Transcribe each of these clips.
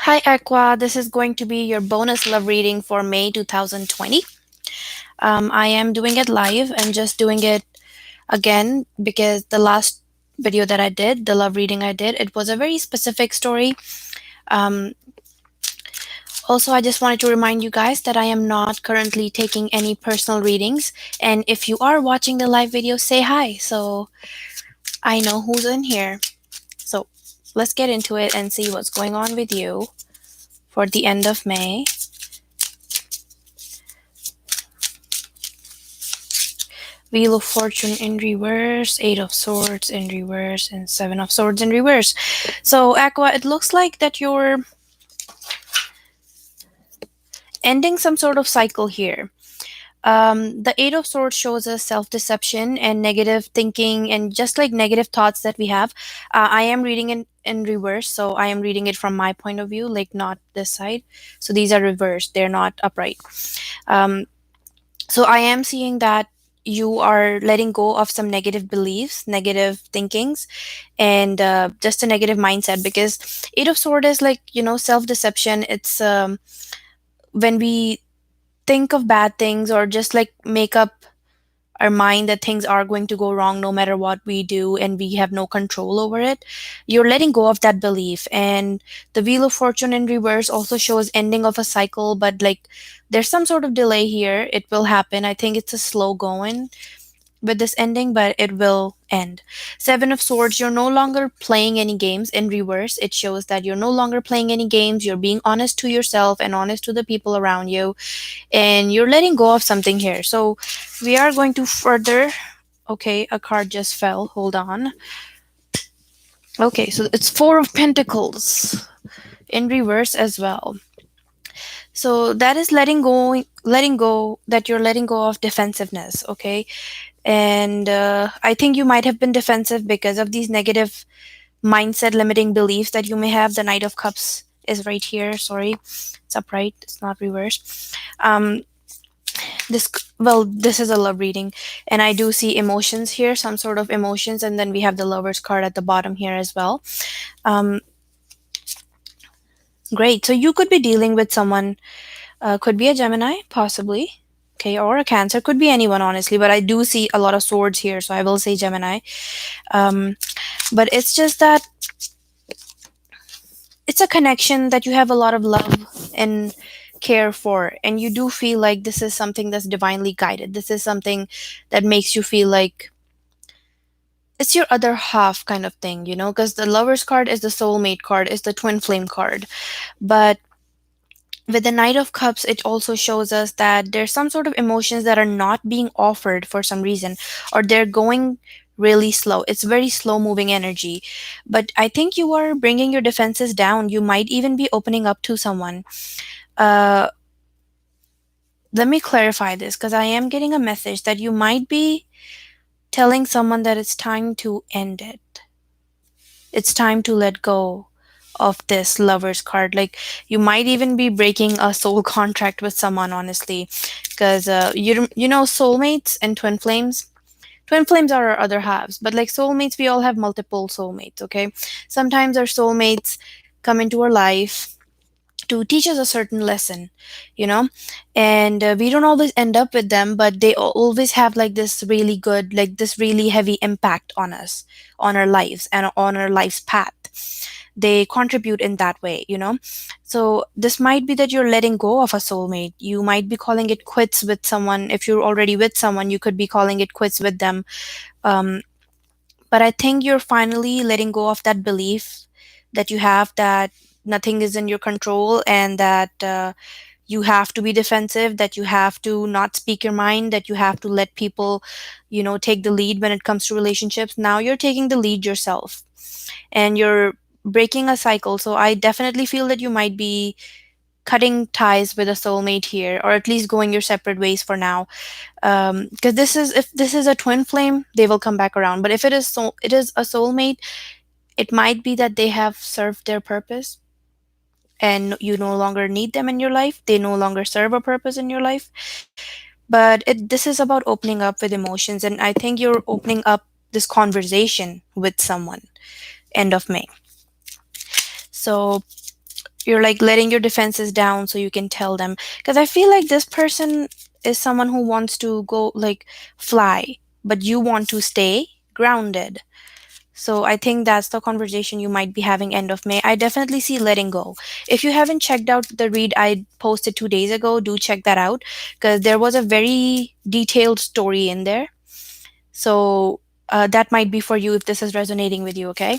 Hi, Aqua. This is going to be your bonus love reading for May 2020. I am doing it live and just doing it again because the last video that I did, the love reading I did, it was a very specific story. Um, Also, I just wanted to remind you guys that I am not currently taking any personal readings. And if you are watching the live video, say hi so I know who's in here. So let's get into it and see what's going on with you for the end of May. Wheel of Fortune in reverse, Eight of Swords in reverse, and Seven of Swords in reverse. So, Aqua, it looks like that you're ending some sort of cycle here. The Eight of Swords shows us self deception and negative thinking and just like negative thoughts that we have. I am reading in reverse, so I am reading it from my point of view, like not this side. So these are reversed, they're not upright. Um, so I am seeing that you are letting go of some negative beliefs, negative thinkings, and just a negative mindset because Eight of Sword is like, self deception. It's when we think of bad things or just like make up our mind that things are going to go wrong no matter what we do and we have no control over it. You're letting go of that belief. And the Wheel of Fortune in reverse also shows ending of a cycle, but like there's some sort of delay here. It will happen. I think it's a slow going with this ending, but it will end. Seven of Swords, you're no longer playing any games in reverse. It shows that you're no longer playing any games. You're being honest to yourself and honest to the people around you, and you're letting go of something here. So we are going to further. Okay, a card just fell. Hold on. Okay, so it's Four of Pentacles in reverse as well. So that is letting go, that you're letting go of defensiveness, okay? And I think you might have been defensive because of these negative mindset limiting beliefs that you may have. The Knight of Cups is right here. Sorry, it's upright, it's not reversed. This well, this is a love reading, and I do see emotions here, some sort of emotions, and then we have the Lovers card at the bottom here as well. um Great. So you could be dealing with someone, could be a Gemini, possibly. Okay, or a Cancer, could be anyone, honestly, but I do see a lot of swords here, so I will say Gemini. But it's just that it's a connection that you have a lot of love and care for, and you do feel like this is something that's divinely guided. This is something that makes you feel like it's your other half kind of thing, because the Lovers card is the soulmate card, is the twin flame card. But with the Knight of Cups, it also shows us that there's some sort of emotions that are not being offered for some reason, or they're going really slow. It's very slow moving energy. But I think you are bringing your defenses down. You might even be opening up to someone. Uh, Let me clarify this because I am getting a message that you might be telling someone that it's time to end it. It's time to let go of this Lovers card. Like you might even be breaking a soul contract with someone, honestly, because you know soulmates and twin flames. Twin flames are our other halves, but like soulmates, we all have multiple soulmates. Okay, sometimes our soulmates come into our life to teach us a certain lesson, you know, and we don't always end up with them, but they always have like this really good, like this really heavy impact on us, on our lives, and on our life's path. They contribute in that way. So this might be that you're letting go of a soulmate. You might be calling it quits with someone. If you're already with someone, you could be calling it quits with them. um, but I think you're finally letting go of that belief that you have, that nothing is in your control, and that you have to be defensive, that you have to not speak your mind, that you have to let people, take the lead when it comes to relationships. Now you're taking the lead yourself, and you're breaking a cycle. So I definitely feel that you might be cutting ties with a soulmate here, or at least going your separate ways for now. Because if this is a twin flame, they will come back around. But if it is a soulmate, it might be that they have served their purpose, and you no longer need them in your life. They no longer serve a purpose in your life. But this is about opening up with emotions, and I think you're opening up this conversation with someone end of May. So you're like letting your defenses down so you can tell them, because I feel like this person is someone who wants to go like fly, but you want to stay grounded. So I think that's the conversation you might be having end of May. I definitely see letting go. If you haven't checked out the read I posted 2 days ago, do check that out, because there was a very detailed story in there. So that might be for you if this is resonating with you. Okay.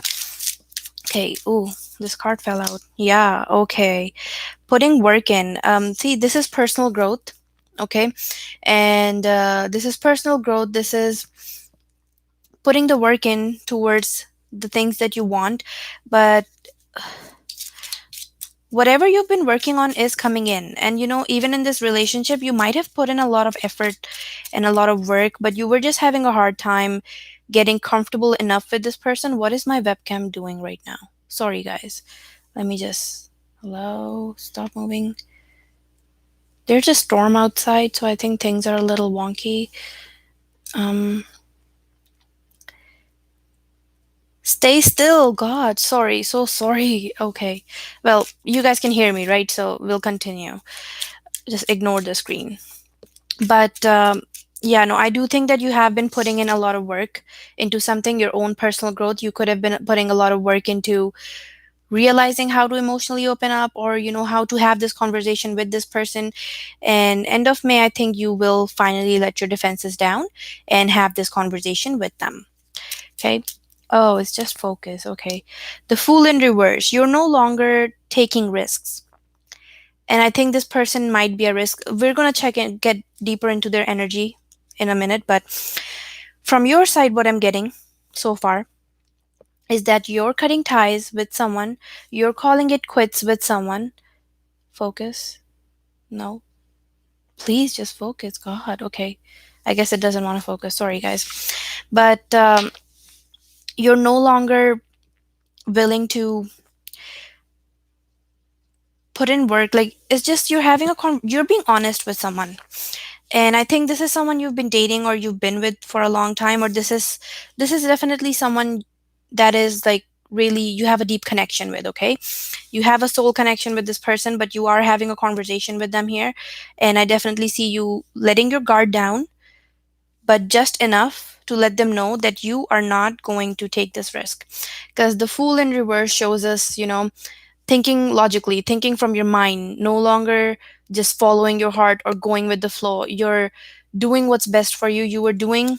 Okay. Ooh, this card fell out. Yeah. Okay. Putting work in. See, this is personal growth. Okay. And this is personal growth. This is putting the work in towards the things that you want. But whatever you've been working on is coming in. And even in this relationship, you might have put in a lot of effort and a lot of work, but you were just having a hard time getting comfortable enough with this person. What is my webcam doing right now? Sorry, guys. Let me just. Hello? Stop moving. There's a storm outside, so I think things are a little wonky. Um, Stay still. God, sorry. So sorry. Okay. Well, you guys can hear me, right? So we'll continue. Just ignore the screen. But yeah, no, I do think that you have been putting in a lot of work into something, your own personal growth. You could have been putting a lot of work into realizing how to emotionally open up, or how to have this conversation with this person. And end of May, I think you will finally let your defenses down and have this conversation with them. Okay. Oh, it's just focus. Okay. The Fool in reverse. You're no longer taking risks. And I think this person might be a risk. We're going to check and get deeper into their energy in a minute. But from your side, what I'm getting so far is that you're cutting ties with someone, you're calling it quits with someone. Focus. No. Please just focus. God. Okay. I guess it doesn't want to focus. Sorry, guys. But you're no longer willing to put in work. Like, it's just you're having you're being honest with someone. And I think this is someone you've been dating or you've been with for a long time, or this is definitely someone that is like really you have a deep connection with. Okay, you have a soul connection with this person, but you are having a conversation with them here. And I definitely see you letting your guard down, but just enough to let them know that you are not going to take this risk. Because the Fool in reverse shows us, thinking logically, thinking from your mind, no longer just following your heart or going with the flow. You're doing what's best for you. You are doing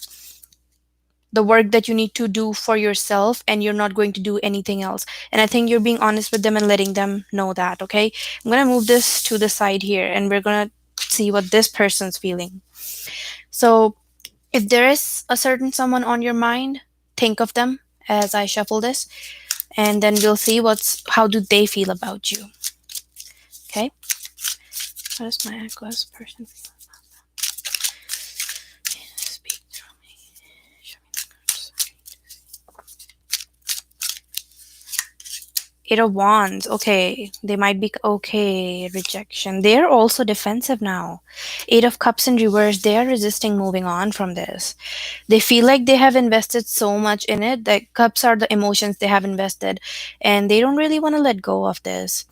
the work that you need to do for yourself, and you're not going to do anything else. And I think you're being honest with them and letting them know that. Okay. I'm going to move this to the side here, and we're going to see what this person's feeling. So if there is a certain someone on your mind, think of them as I shuffle this, and then we'll see how do they feel about you. Okay. How does my Aquarius person feel about that? Speak through me. Show me the cards. Eight of Wands. Okay. They might be okay. Rejection. They're also defensive now. Eight of Cups in reverse. They are resisting moving on from this. They feel like they have invested so much in it. That cups are the emotions they have invested, and they don't really want to let go of this.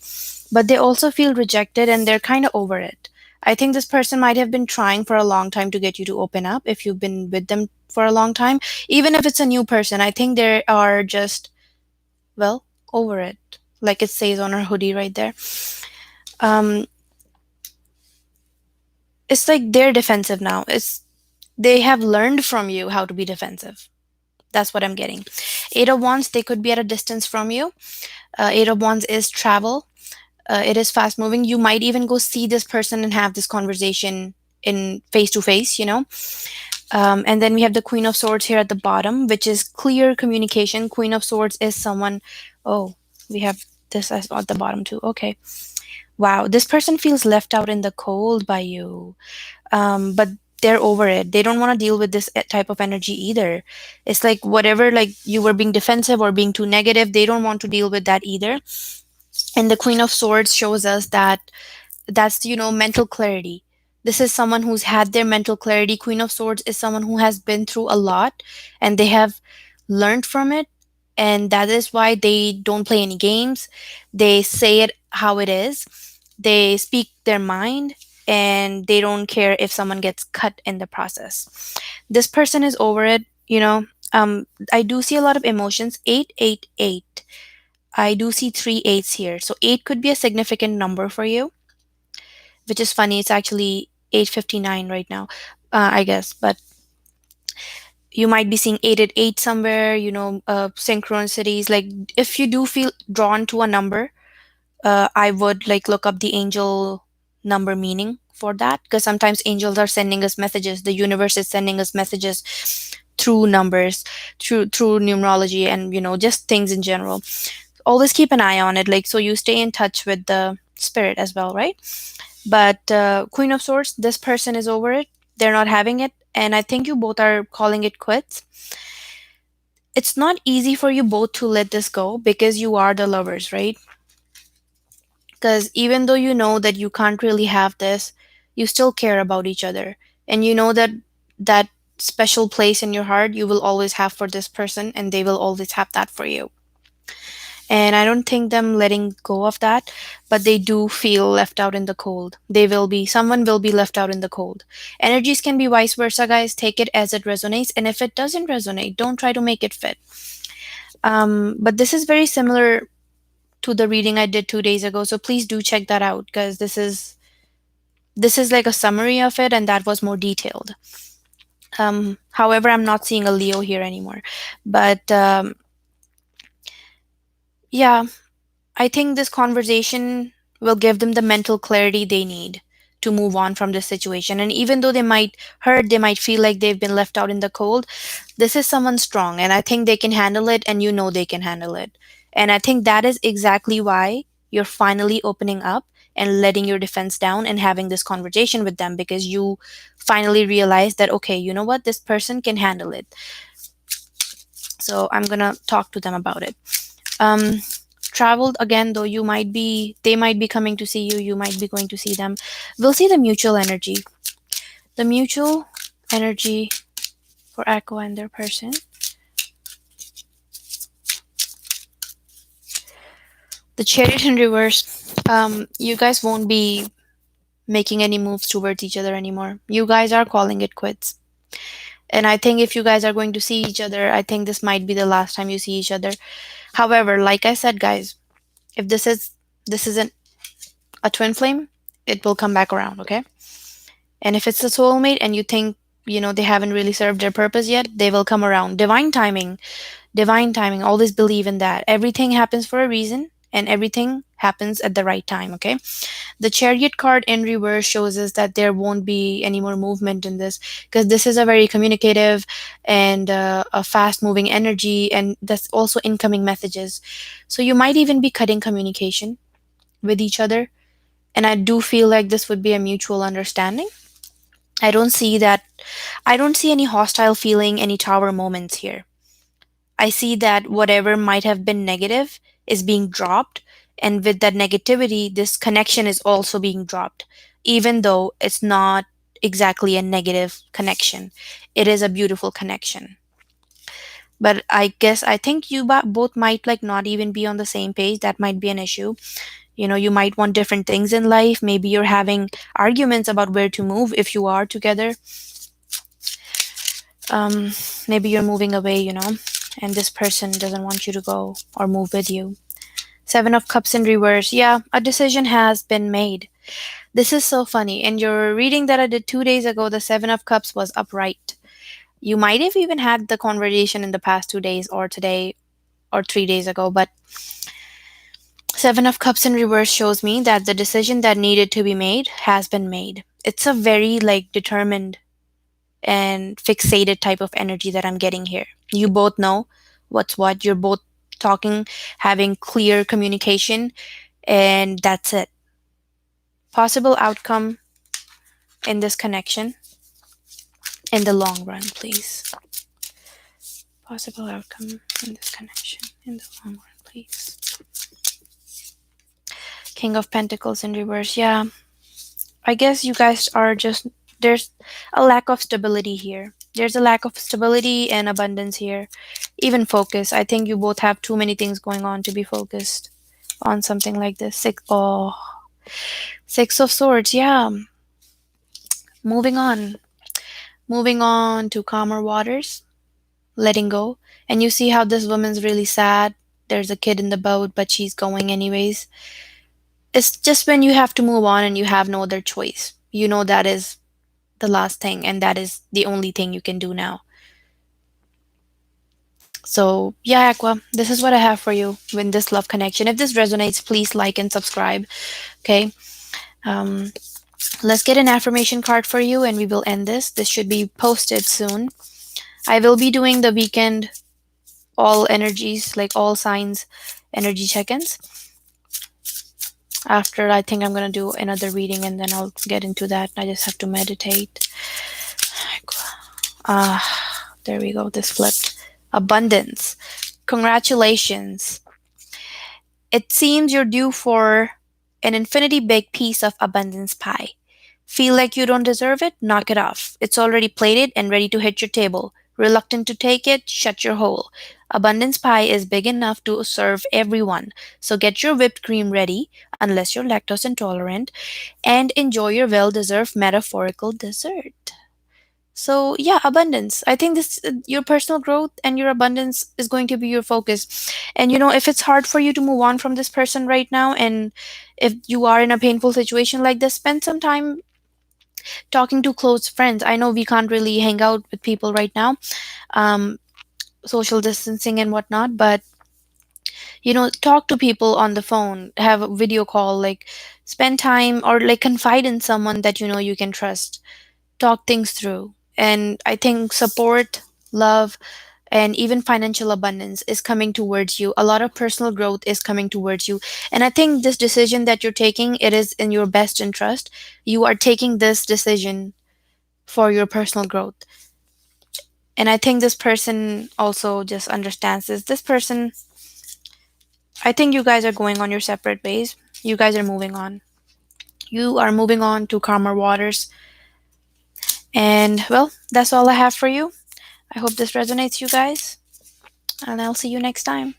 But they also feel rejected, and they're kind of over it. I think this person might have been trying for a long time to get you to open up if you've been with them for a long time. Even if it's a new person, I think they are just, well, over it. Like it says on her hoodie right there. Um, it's like they're defensive now. They have learned from you how to be defensive. That's what I'm getting. Eight of Wands, they could be at a distance from you. Eight of Wands is travel. It is fast moving. You might even go see this person and have this conversation in face to face, and then we have the Queen of Swords here at the bottom, which is clear communication. Queen of Swords is someone. Oh, we have this at the bottom too. Okay. Wow. This person feels left out in the cold by you. But they're over it. They don't want to deal with this type of energy either. It's like whatever, like you were being defensive or being too negative, they don't want to deal with that either. And the Queen of Swords shows us that that's mental clarity. This is someone who's had their mental clarity. Queen of Swords is someone who has been through a lot and they have learned from it. And that is why they don't play any games. They say it how it is. They speak their mind and they don't care if someone gets cut in the process. This person is over it, you know. I do see a lot of emotions. 888. I do see three eights here. So 8 could be a significant number for you, which is funny. It's actually 8:59 right now, I guess. But you might be seeing 888 somewhere, synchronicities. Like if you do feel drawn to a number, I would like look up the angel number meaning for that, because sometimes angels are sending us messages. The universe is sending us messages through numbers, through numerology, and just things in general. Always keep an eye on it, like so you stay in touch with the spirit as well, right? But Queen of Swords, this person is over it. They're not having it, and I think you both are calling it quits. It's not easy for you both to let this go because you are the lovers, right? Because even though you know that you can't really have this, you still care about each other. And you know that that special place in your heart you will always have for this person, and they will always have that for you. And I don't think them letting go of that, but they do feel left out in the cold. Someone will be left out in the cold. Energies can be vice versa, guys. Take it as it resonates. And if it doesn't resonate, don't try to make it fit. But this is very similar to the reading I did 2 days ago. So please do check that out, because this is like a summary of it, and that was more detailed. However, I'm not seeing a Leo here anymore. But yeah, I think this conversation will give them the mental clarity they need to move on from this situation. And even though they might hurt, they might feel like they've been left out in the cold, this is someone strong, and I think they can handle it, and they can handle it. And I think that is exactly why you're finally opening up and letting your defense down and having this conversation with them, because you finally realize that, okay, you know what, this person can handle it. So I'm gonna talk to them about it. um Traveled again, though, they might be coming to see you, you might be going to see them. We'll see the mutual energy. The mutual energy for Echo and their person. The Chariot in reverse. You guys won't be making any moves towards each other anymore. You guys are calling it quits. And I think if you guys are going to see each other, I think this might be the last time you see each other. However, like I said, guys, if this isn't a twin flame, it will come back around, okay? And if it's a soulmate and you think, they haven't really served their purpose yet, they will come around. Divine timing. Divine timing. Always believe in that. Everything happens for a reason, and everything happens at the right time, okay? The Chariot card in reverse shows us that there won't be any more movement in this, because this is a very communicative and a fast moving energy, and that's also incoming messages. So you might even be cutting communication with each other. And I do feel like this would be a mutual understanding. I don't see that. I don't see any hostile feeling, any tower moments here. I see that whatever might have been negative is being dropped. And with that negativity, this connection is also being dropped, even though it's not exactly a negative connection. It is a beautiful connection. But I think you both might like not even be on the same page. That might be an issue. You might want different things in life. Maybe you're having arguments about where to move if you are together. um Maybe you're moving away, and this person doesn't want you to go or move with you. Seven of Cups in reverse. Yeah, a decision has been made. This is so funny. In your reading that I did 2 days ago, the Seven of Cups was upright. You might have even had the conversation in the past 2 days or today or 3 days ago, but Seven of Cups in reverse shows me that the decision that needed to be made has been made. It's a very like determined and fixated type of energy that I'm getting here. You both know what's what. You're both talking, having clear communication, and that's it. Possible outcome in this connection in the long run, please. Possible outcome in this connection in the long run, please. King of Pentacles in reverse. Yeah. I guess you guys are just, there's a lack of stability here. There's a lack of stability and abundance here. Even focus. I think you both have too many things going on to be focused on something like this. Six of Swords. Yeah. Moving on. Moving on to calmer waters. Letting go. And you see how this woman's really sad. There's a kid in the boat, but she's going anyways. It's just when you have to move on and you have no other choice. You know that is the last thing, and that is the only thing you can do now. So, yeah, Aqua, this is what I have for you in this love connection. If this resonates, please like and subscribe. Okay. Um, let's get an affirmation card for you and we will end this. This should be posted soon. I will be doing the weekend all energies, like all signs energy check ins. After, I think I'm going to do another reading and then I'll get into that. I just have to meditate. There we go. This flipped. Abundance. Congratulations. It seems you're due for an infinity big piece of abundance pie. Feel like you don't deserve it? Knock it off. It's already plated and ready to hit your table. Reluctant to take it? Shut your hole. Abundance pie is big enough to serve everyone. So get your whipped cream ready, unless you're lactose intolerant, and enjoy your well deserved metaphorical dessert. So yeah, abundance. I think this your personal growth and your abundance is going to be your focus. And if it's hard for you to move on from this person right now, and if you are in a painful situation like this, spend some time talking to close friends. I know we can't really hang out with people right now, um, social distancing and whatnot, but talk to people on the phone, have a video call, like spend time or like confide in someone that you can trust, talk things through. And I think support, love, and even financial abundance is coming towards you. A lot of personal growth is coming towards you. And I think this decision that you're taking, it is in your best interest. You are taking this decision for your personal growth. And I think this person also just understands this. This person, I think you guys are going on your separate ways. You guys are moving on. You are moving on to calmer waters. And well, that's all I have for you. I hope this resonates, you guys. And I'll see you next time.